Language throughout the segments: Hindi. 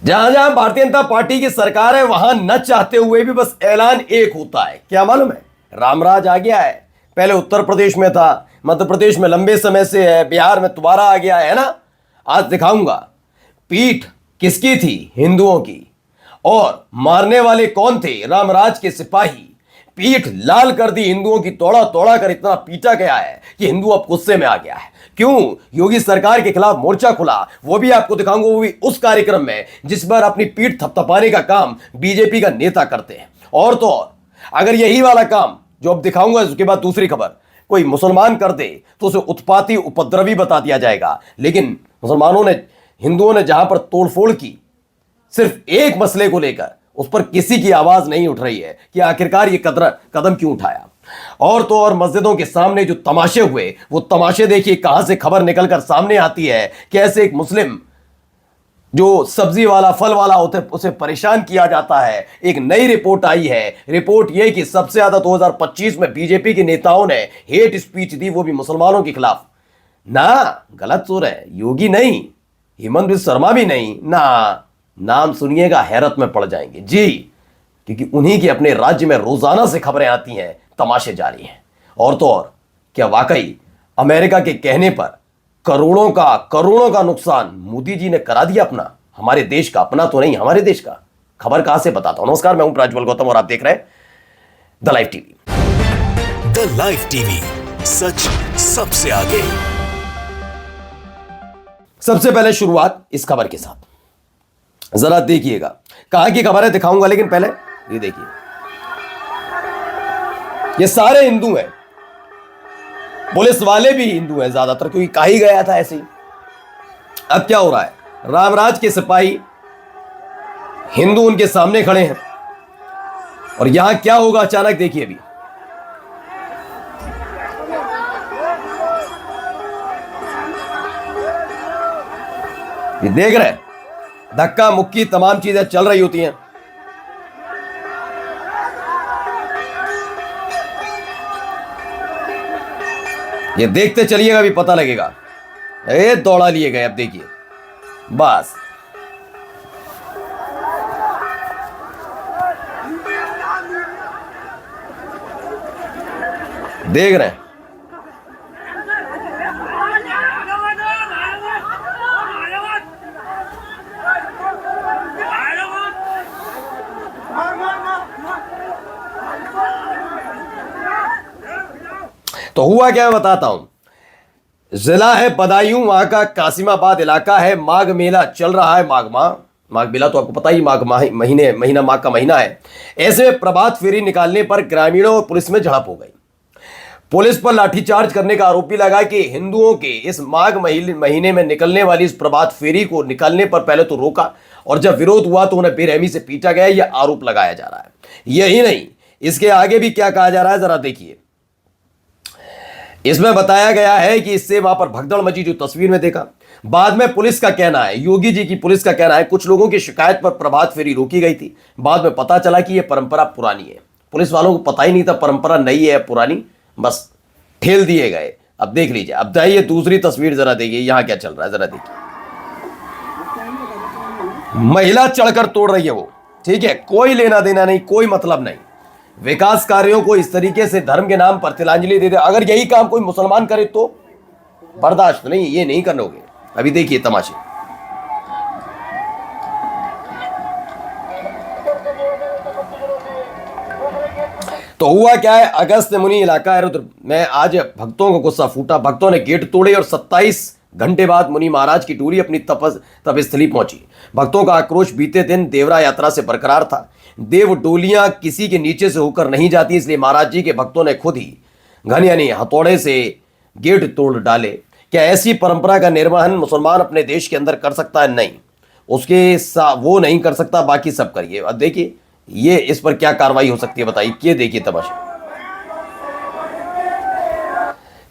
जहां जहां भारतीय जनता पार्टी की सरकार है वहां न चाहते हुए भी बस ऐलान एक होता है, क्या मालूम है? रामराज आ गया है। पहले उत्तर प्रदेश में था, मध्य प्रदेश में लंबे समय से है, बिहार में दोबारा आ गया है ना। आज दिखाऊंगा पीठ किसकी थी, हिंदुओं की। और मारने वाले कौन थे, रामराज के सिपाही। पीठ लाल कर दी हिंदुओं की, तोड़ा तोड़ा कर इतना पीटा गया है कि हिंदू अब गुस्से में आ गया है। क्यों? योगी सरकार के खिलाफ मोर्चा खुला, वो भी आपको दिखाऊंगा, वो भी उस कार्यक्रम में जिस पर अपनी पीठ थपथपाने का काम बीजेपी का नेता करते हैं। और तो और अगर यही वाला काम जो अब दिखाऊंगा, उसके बाद दूसरी खबर, कोई मुसलमान कर दे तो उसे उत्पाती उपद्रवी बता दिया जाएगा। लेकिन मुसलमानों ने, हिंदुओं ने जहां पर तोड़फोड़ की सिर्फ एक मसले को लेकर, उस पर किसी की आवाज नहीं उठ रही है कि आखिरकार ये कदम क्यों उठाया। और तो और मस्जिदों के सामने जो तमाशे हुए, वो तमाशे देखिए कहां से खबर निकलकर सामने आती है। कैसे एक मुस्लिम जो सब्जी वाला, फल वाला होता है, उसे परेशान किया जाता है। एक नई रिपोर्ट आई है, रिपोर्ट यह कि सबसे ज्यादा 2025 में बीजेपी के नेताओं ने हेट स्पीच दी, वो भी मुसलमानों के खिलाफ। ना, गलत सुन रहे, योगी नहीं, हेमंत बिस्वा शर्मा भी नहीं ना। नाम सुनिएगा, हैरत में पड़ जाएंगे जी, क्योंकि उन्हीं के अपने राज्य में रोजाना से खबरें आती हैं, तमाशे जारी हैं। और तो और क्या वाकई अमेरिका के कहने पर करोड़ों का नुकसान मोदी जी ने करा दिया अपना, हमारे देश का, अपना तो नहीं, हमारे देश का। खबर कहां से बताता हूं। नमस्कार, मैं हूं प्रज्वल गौतम और आप देख रहे हैं the live TV. The live TV, सच सबसे आगे। सबसे पहले शुरुआत इस खबर के साथ, जरा देखिएगा कहां की खबर है, दिखाऊंगा, लेकिन पहले ये देखिए। ये सारे हिंदू हैं, पुलिस वाले भी हिंदू हैं ज्यादातर, क्योंकि कहा ही गया था ऐसे ही। अब क्या हो रहा है, रामराज के सिपाही हिंदू उनके सामने खड़े हैं, और यहां क्या होगा अचानक देखिए। अभी ये देख रहे हैं, धक्का मुक्की तमाम चीजें चल रही होती हैं। ये देखते चलिएगा, भी पता लगेगा। दौड़ा लिए गए, अब देखिए बस। देख रहे हैं, तो हुआ क्या मैं बताता हूं। जिला है बदायूं, वहां का कासिमाबाद इलाका है। माघ मेला चल रहा है, माघ मेला तो आपको पता ही, महीना माघ का महीना है। ऐसे प्रभात फेरी निकालने पर ग्रामीणों और पुलिस में झड़प हो गई। पुलिस पर लाठीचार्ज करने का आरोप भी लगा कि हिंदुओं के इस माघ महीने में निकलने वाली इस प्रभात फेरी को निकालने पर पहले तो रोका, और जब विरोध हुआ तो उन्हें बेरहमी से पीटा गया, यह आरोप लगाया जा रहा है। यही नहीं, इसके आगे भी क्या कहा जा रहा है, जरा देखिए। इसमें बताया गया है कि इससे वहां पर भगदड़ मची, जो तस्वीर में देखा। बाद में पुलिस का कहना है, योगी जी की पुलिस का कहना है, कुछ लोगों की शिकायत पर प्रभात फेरी रोकी गई थी। बाद में पता चला कि यह परंपरा पुरानी है। पुलिस वालों को पता ही नहीं था परंपरा नई है पुरानी, बस ठेल दिए गए। अब देख लीजिए, अब जाइए दूसरी तस्वीर जरा देखिए, यहां क्या चल रहा है, जरा देखिए। महिला चढ़कर तोड़ रही है वो, ठीक है, कोई लेना देना नहीं, कोई मतलब नहीं। विकास कार्यों को इस तरीके से धर्म के नाम पर तिलांजलि दे दे, अगर यही काम कोई मुसलमान करे तो बर्दाश्त नहीं, ये नहीं करनोगे। अभी देखिए तमाशे। तो हुआ क्या है, अगस्त मुनि इलाका है रुद्र में आज भक्तों को गुस्सा फूटा। भक्तों ने गेट तोड़े और 27 घंटे बाद मुनि महाराज की टोली अपनी तपस्थली पहुंची। भक्तों का आक्रोश बीते दिन देवरा यात्रा से बरकरार था। देव डोलियां किसी के नीचे से होकर नहीं जाती, इसलिए महाराज जी के भक्तों ने खुद ही घन यानी हथौड़े से गेट तोड़ डाले। क्या ऐसी परंपरा का निर्वहन मुसलमान अपने देश के अंदर कर सकता है? नहीं, वो नहीं कर सकता, बाकी सब करिए। अब देखिए ये इस पर क्या कार्रवाई हो सकती है बताइए। ये देखिए तमाशा,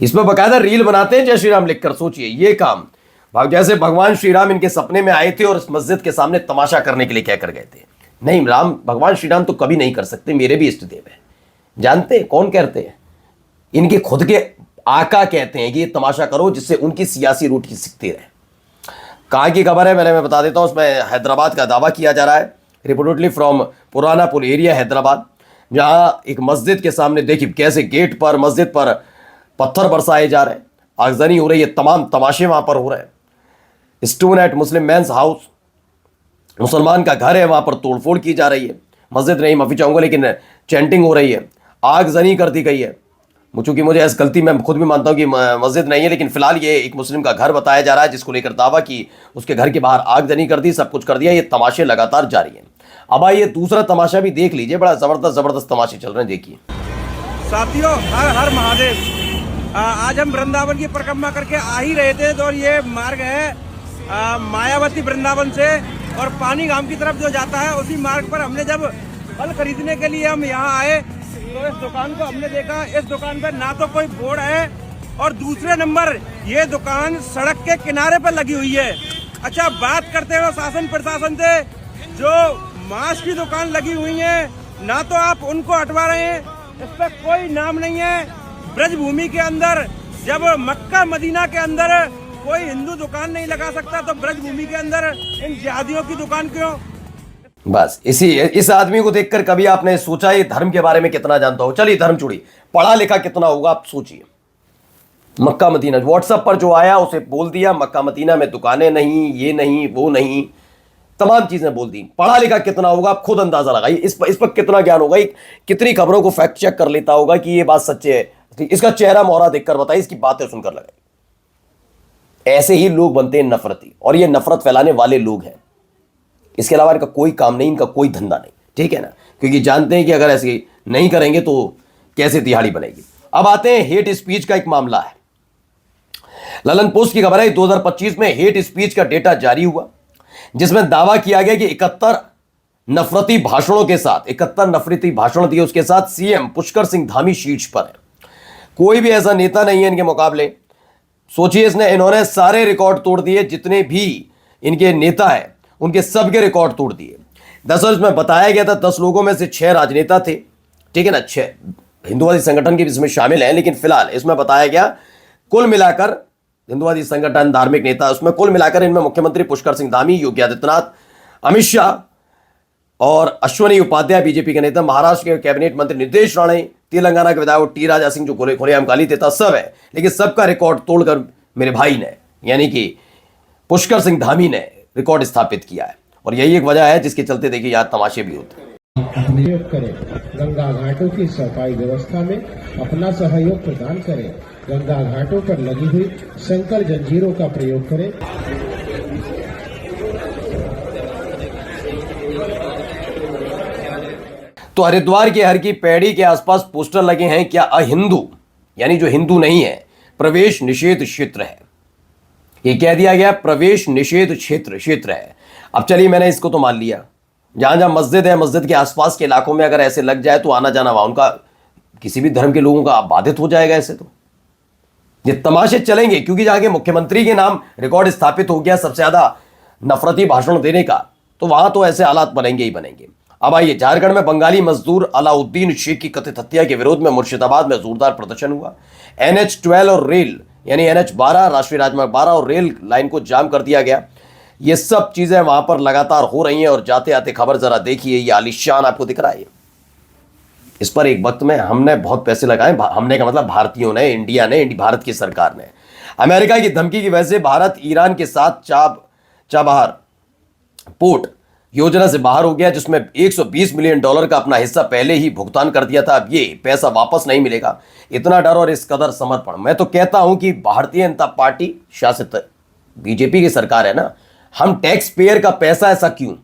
इसमें बकायदा रील बनाते हैं जय श्री राम लिखकर। सोचिए ये काम, जैसे भगवान श्री राम इनके सपने में आए थे और इस मस्जिद के सामने तमाशा करने के लिए कहकर गए थे। नहीं, भगवान श्री राम तो कभी नहीं कर सकते, मेरे भी इष्ट देव है। जानते हैं कौन कहते हैं? इनके खुद के आका कहते हैं कि ये तमाशा करो जिससे उनकी सियासी रोटी सिकती रहे। कहाँ की खबर है मैं बता देता हूँ। उसमें हैदराबाद का दावा किया जा रहा है, रिपोर्टेडली फ्रॉम पुराना पुल एरिया हैदराबाद, जहाँ एक मस्जिद के सामने देखिए कैसे गेट पर मस्जिद पर पत्थर बरसाए जा रहे हैं, आगजनी हो रही है, तमाम तमाशे वहाँ पर हो रहे हैं। Stone at Muslim men's house, मुसलमान का घर है, वहाँ पर तोड़फोड़ की जा रही है। मस्जिद नहीं माफ़ी चाहूँगा, लेकिन चैंटिंग हो रही है, आगजनी कर दी गई है। चूंकि मुझे इस गलती मैं खुद भी मानता हूँ कि मस्जिद नहीं है, लेकिन फिलहाल ये एक मुस्लिम का घर बताया जा रहा है, जिसको लेकर दावा की उसके घर के बाहर आगजनी कर दी, सब कुछ कर दिया। ये तमाशे लगातार जारी हैं। अब आइए दूसरा तमाशा भी देख लीजिए, बड़ा जबरदस्त तमाशे चल रहे हैं, देखिए। साथियों, हर हर महादेव। आज हम वृंदावन की परिक्रमा करके आ ही रहे थे, तो ये मार्ग है मायावती वृंदावन से और पानी गांव की तरफ जो जाता है, उसी मार्ग पर हमने जब फल खरीदने के लिए हम यहाँ आए तो इस दुकान को हमने देखा। इस दुकान पर ना तो कोई बोर्ड है और दूसरे नंबर ये दुकान सड़क के किनारे पर लगी हुई है। अच्छा, बात करते हैं शासन प्रशासन से, जो मांस की दुकान लगी हुई है, ना तो आप उनको हटवा रहे हैं, इस पर कोई नाम नहीं है। ब्रजभूमि के अंदर, जब मक्का मदीना के अंदर कोई हिंदू दुकान नहीं लगा सकता, तो ब्रजभूमि के अंदर इन जिहादियों की दुकान क्यों? बस इस आदमी को देखकर कभी आपने सोचा ये धर्म के बारे में कितना जानता हो? चलिए धर्म छोड़िए, पढ़ा लिखा कितना होगा आप सोचिए। मक्का मदीना व्हाट्सएप पर जो आया उसे बोल दिया मक्का मदीना में दुकानें नहीं, ये नहीं, वो नहीं, तमाम चीजें बोल दी। पढ़ा लिखा कितना होगा आप खुद अंदाजा लगाइए। इस पर कितना ज्ञान होगा, कितनी खबरों को फैक्ट चेक कर लेता होगा कि ये बात सच्ची है। इसका चेहरा मोहरा देखकर बताइए, इसकी बातें सुनकर लगाइए। ऐसे ही लोग बनते हैं नफरती, और ये नफरत फैलाने वाले लोग हैं। इसके अलावा इनका कोई काम नहीं, इनका कोई धंधा नहीं, ठीक है ना, क्योंकि जानते हैं कि अगर ऐसे नहीं करेंगे तो कैसे दिहाड़ी बनेगी। अब आते हैं हेट स्पीच का एक मामला है। ललन पोस्ट की खबर है, 2025 में हेट स्पीच का डेटा जारी हुआ, जिसमें दावा किया गया कि 71 नफरती भाषणों के साथ 71 नफरती भाषण दिए, उसके साथ सीएम पुष्कर सिंह धामी शीर्ष पर है। कोई भी ऐसा नेता नहीं है इनके मुकाबले। सोचिए, इन्होंने सारे रिकॉर्ड तोड़ दिए, जितने भी इनके नेता हैं उनके सबके रिकॉर्ड तोड़ दिए। दरअसल इसमें बताया गया था 10 लोगों में से 6 राजनेता थे, ठीक है ना, 6 हिंदुवादी संगठन के भी इसमें शामिल हैं, लेकिन फिलहाल इसमें बताया गया कुल मिलाकर हिंदुवादी संगठन, धार्मिक नेता, उसमें कुल मिलाकर इनमें मुख्यमंत्री पुष्कर सिंह धामी, योगी आदित्यनाथ, अमित शाह और अश्वनी उपाध्याय बीजेपी के नेता, महाराष्ट्र के कैबिनेट मंत्री नितेश राणे, तेलंगाना के विधायक टी राजा सिंह जो खुलेआम गाली देता, सब है। लेकिन सबका रिकॉर्ड तोड़कर मेरे भाई ने, यानी कि पुष्कर सिंह धामी ने रिकॉर्ड स्थापित किया है, और यही एक वजह है जिसके चलते देखिए यार तमाशे भी होते हैं। सहयोग करें, गंगा घाटों की सफाई व्यवस्था में अपना सहयोग प्रदान करें, गंगा घाटों पर लगी हुई संकर जंजीरों का प्रयोग करें। तो हरिद्वार के हर की पैड़ी के आसपास पोस्टर लगे हैं, क्या अहिंदू यानी जो हिंदू नहीं है प्रवेश निषेध क्षेत्र है। ये कह दिया गया प्रवेश निषेध क्षेत्र है। अब चलिए, मैंने इसको तो मान लिया, जहां जहां मस्जिद है, मस्जिद के आसपास के इलाकों में अगर ऐसे लग जाए तो आना जाना वहां उनका, किसी भी धर्म के लोगों का बाधित हो जाएगा। ऐसे तो ये तमाशे चलेंगे, क्योंकि जहां के मुख्यमंत्री के नाम रिकॉर्ड स्थापित हो गया सबसे ज्यादा नफरती भाषण देने का, तो वहां तो ऐसे हालात बनेंगे ही बनेंगे। अब आइए, झारखंड में बंगाली मजदूर अलाउद्दीन शेख की कथित हत्या के विरोध में मुर्शिदाबाद में जोरदार प्रदर्शन हुआ। NH-12 और रेल यानी NH-12 राष्ट्रीय राजमार्ग 12 और रेल लाइन को जाम कर दिया गया। ये सब चीजें वहां पर लगातार हो रही हैं, और जाते आते खबर जरा देखिए, ये आलिशान आपको दिख रहा है। इस पर एक वक्त में हमने बहुत पैसे लगाए, हमने का मतलब भारतीयों ने, इंडिया ने, भारत की सरकार ने। अमेरिका की धमकी की वजह से भारत ईरान के साथ चाबहार पोर्ट योजना से बाहर हो गया, जिसमें $120 मिलियन का अपना हिस्सा पहले ही भुगतान कर दिया था। अब ये पैसा वापस नहीं मिलेगा। इतना डर और इस कदर समर्पण, मैं तो कहता हूं कि भारतीय जनता पार्टी शासित बीजेपी की सरकार है ना, हम टैक्स पेयर का पैसा ऐसा क्यों,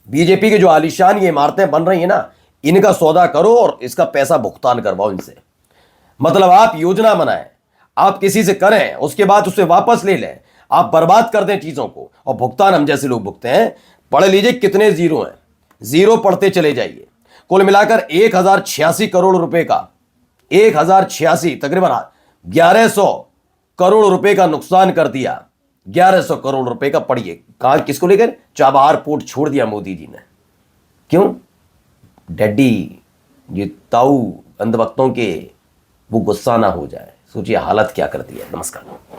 बीजेपी की जो आलीशान ये इमारतें बन रही है ना, इनका सौदा करो और इसका पैसा भुगतान करवाओ इनसे। मतलब आप योजना बनाएं, आप किसी से करें, उसके बाद उसे वापस ले लें, आप बर्बाद कर दें चीजों को, और भुगतान हम जैसे लोग भुगते हैं। पढ़ लीजिए कितने जीरो हैं, जीरो पढ़ते चले जाइए। कुल मिलाकर 1086 करोड़ रुपए का, 1086 तकरीबन 1100 करोड़ रुपए का नुकसान कर दिया। 1100 करोड़ रुपए का, पढ़िए कहां, किसको लेकर, चाबहार पोर्ट छोड़ दिया मोदी जी ने। क्यों? डैडी, ये ताऊ अंधभक्तों के वो गुस्सा ना हो जाए। सोचिए हालत क्या कर दी है। नमस्कार।